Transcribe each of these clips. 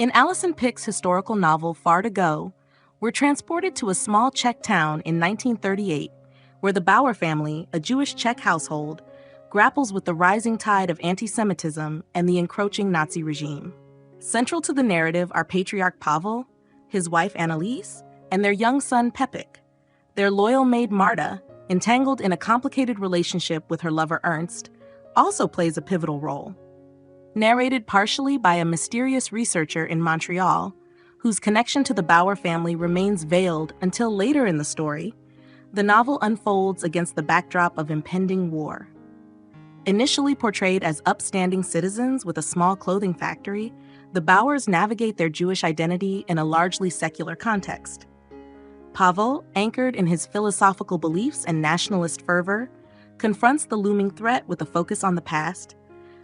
In Alison Pick's historical novel Far to Go, we're transported to a small Czech town in 1938 where the Bauer family, a Jewish Czech household, grapples with the rising tide of anti-Semitism and the encroaching Nazi regime. Central to the narrative are patriarch Pavel, his wife Anneliese, and their young son Pepik. Their loyal maid Marta, entangled in a complicated relationship with her lover Ernst, also plays a pivotal role. Narrated partially by a mysterious researcher in Montreal, whose connection to the Bauer family remains veiled until later in the story, the novel unfolds against the backdrop of impending war. Initially portrayed as upstanding citizens with a small clothing factory, the Bauers navigate their Jewish identity in a largely secular context. Pavel, anchored in his philosophical beliefs and nationalist fervor, confronts the looming threat with a focus on the past,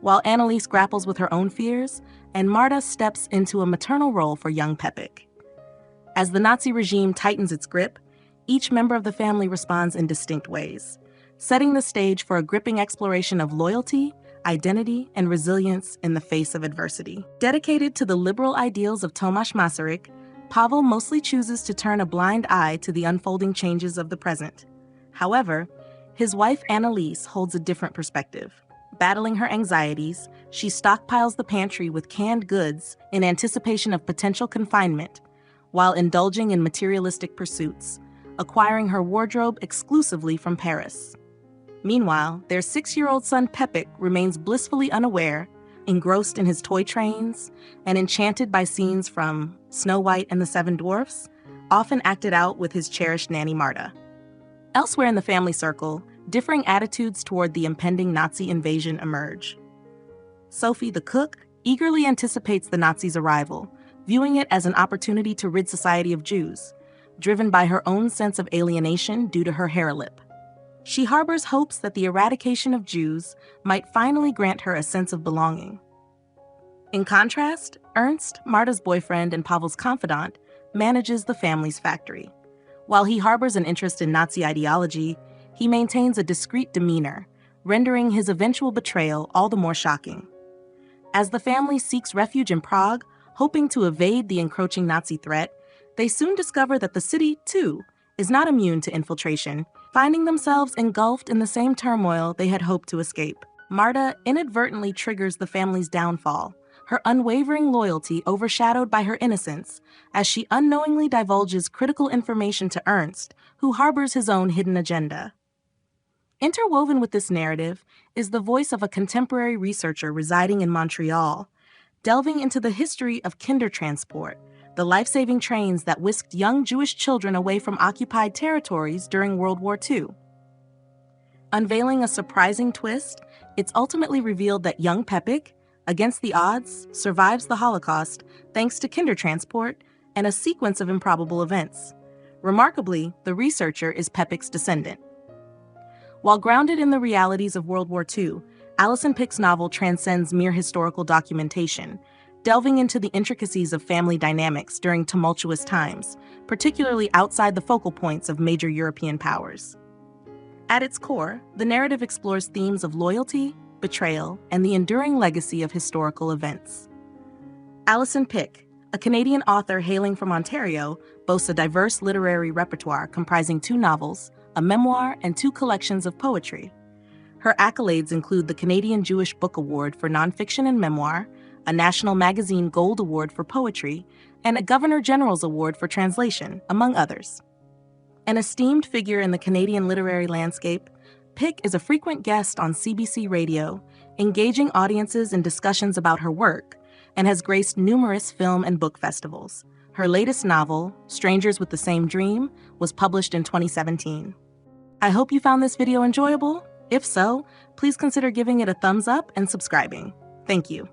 while Anneliese grapples with her own fears, and Marta steps into a maternal role for young Pepik. As the Nazi regime tightens its grip, each member of the family responds in distinct ways, setting the stage for a gripping exploration of loyalty, identity, and resilience in the face of adversity. Dedicated to the liberal ideals of Tomáš Masaryk, Pavel mostly chooses to turn a blind eye to the unfolding changes of the present. However, his wife Anneliese holds a different perspective. Battling her anxieties, she stockpiles the pantry with canned goods in anticipation of potential confinement, while indulging in materialistic pursuits, acquiring her wardrobe exclusively from Paris. Meanwhile, their 6-year-old son Pepik remains blissfully unaware, engrossed in his toy trains, and enchanted by scenes from Snow White and the Seven Dwarfs, often acted out with his cherished nanny Marta. Elsewhere in the family circle, differing attitudes toward the impending Nazi invasion emerge. Sophie the cook eagerly anticipates the Nazis' arrival, viewing it as an opportunity to rid society of Jews, driven by her own sense of alienation due to her harelip. She harbors hopes that the eradication of Jews might finally grant her a sense of belonging. In contrast, Ernst, Marta's boyfriend and Pavel's confidant, manages the family's factory. While he harbors an interest in Nazi ideology, he maintains a discreet demeanor, rendering his eventual betrayal all the more shocking. As the family seeks refuge in Prague, hoping to evade the encroaching Nazi threat, they soon discover that the city, too, is not immune to infiltration, finding themselves engulfed in the same turmoil they had hoped to escape. Marta inadvertently triggers the family's downfall, her unwavering loyalty overshadowed by her innocence, as she unknowingly divulges critical information to Ernst, who harbors his own hidden agenda. Interwoven with this narrative is the voice of a contemporary researcher residing in Montreal, delving into the history of Kindertransport, the life-saving trains that whisked young Jewish children away from occupied territories during World War II. Unveiling a surprising twist, it's ultimately revealed that young Pepik, against the odds, survives the Holocaust thanks to Kindertransport and a sequence of improbable events. Remarkably, the researcher is Pepik's descendant. While grounded in the realities of World War II, Alison Pick's novel transcends mere historical documentation, delving into the intricacies of family dynamics during tumultuous times, particularly outside the focal points of major European powers. At its core, the narrative explores themes of loyalty, betrayal, and the enduring legacy of historical events. Alison Pick, a Canadian author hailing from Ontario, boasts a diverse literary repertoire comprising 2 novels, a memoir, and 2 collections of poetry. Her accolades include the Canadian Jewish Book Award for Nonfiction and Memoir, a National Magazine Gold Award for Poetry, and a Governor General's Award for Translation, among others. An esteemed figure in the Canadian literary landscape, Pick is a frequent guest on CBC Radio, engaging audiences in discussions about her work, and has graced numerous film and book festivals. Her latest novel, Strangers with the Same Dream, was published in 2017. I hope you found this video enjoyable. If so, please consider giving it a thumbs up and subscribing. Thank you.